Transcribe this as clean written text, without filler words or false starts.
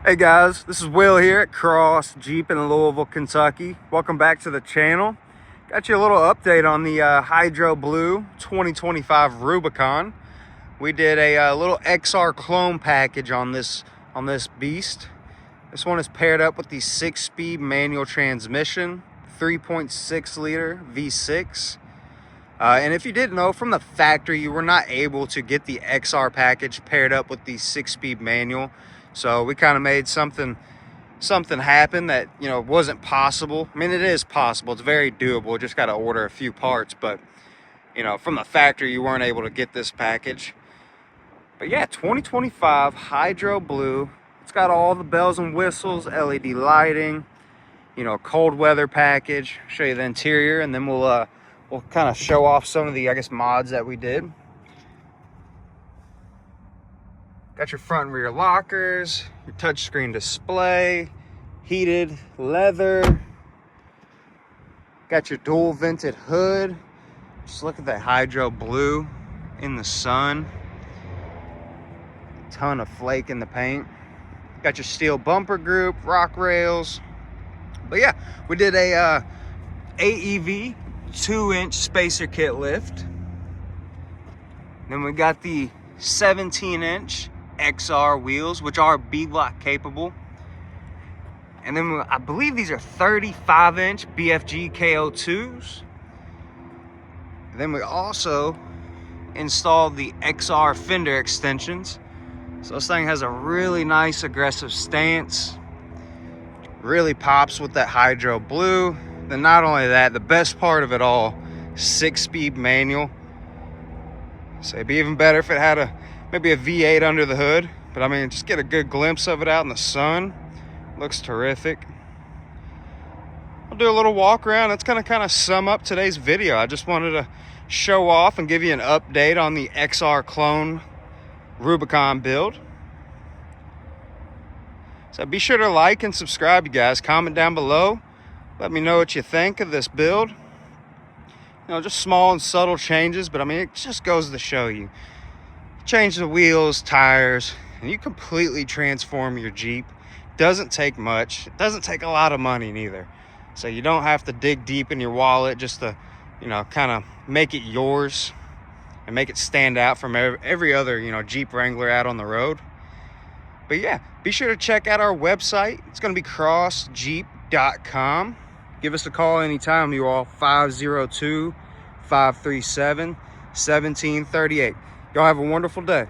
Hey guys, this is Will here at Cross Jeep in Louisville, Kentucky. Welcome back to the channel. Got you a little update on the Hydro Blue 2025 Rubicon. We did a little XR clone package on this beast. This one is paired up with the 6-speed manual transmission, 3.6 liter V6. And if you didn't know, from the factory, you were not able to get the XR package paired up with the 6-speed manual. So we kind of made something happen that, you know, wasn't possible. I mean, it is possible. It's very doable. Just got to order a few parts. But, you know, from the factory, you weren't able to get this package. But yeah, 2025 Hydro Blue. It's got all the bells and whistles, LED lighting, you know, cold weather package. Show you the interior, and then we'll kind of show off some of the, I guess, mods that we did. Got your front and rear lockers, your touchscreen display, heated leather. Got your dual vented hood. Just look at that Hydro Blue in the sun. Ton of flake in the paint. Got your steel bumper group, rock rails. But yeah, we did a AEV 2-inch spacer kit lift. Then we got the 17-inch XR wheels, which are B-block capable. And then I believe these are 35-inch BFG KO2s. Then we also installed the XR Fender Extensions. So this thing has a really nice aggressive stance. Really pops with that Hydro Blue. Then not only that, the best part of it all, 6-speed manual. So it'd be even better if it had maybe a V8 under the hood. But I mean, just get a good glimpse of it out in the sun. Looks terrific. I'll do a little walk around. That's gonna kind of sum up today's video. I just wanted to show off and give you an update on the XR clone Rubicon build. So be sure to like and subscribe, you guys. Comment down below. Let me know what you think of this build. You know, just small and subtle changes, but I mean, it just goes to show you. Change the wheels, tires, and you completely transform your Jeep. Doesn't take much. It doesn't take a lot of money neither. So you don't have to dig deep in your wallet just to, you know, kind of make it yours and make it stand out from every other, you know, Jeep Wrangler out on the road. But yeah, be sure to check out our website. It's going to be crossjeep.com. Give us a call anytime, you all. 502-537-1738. Y'all have a wonderful day.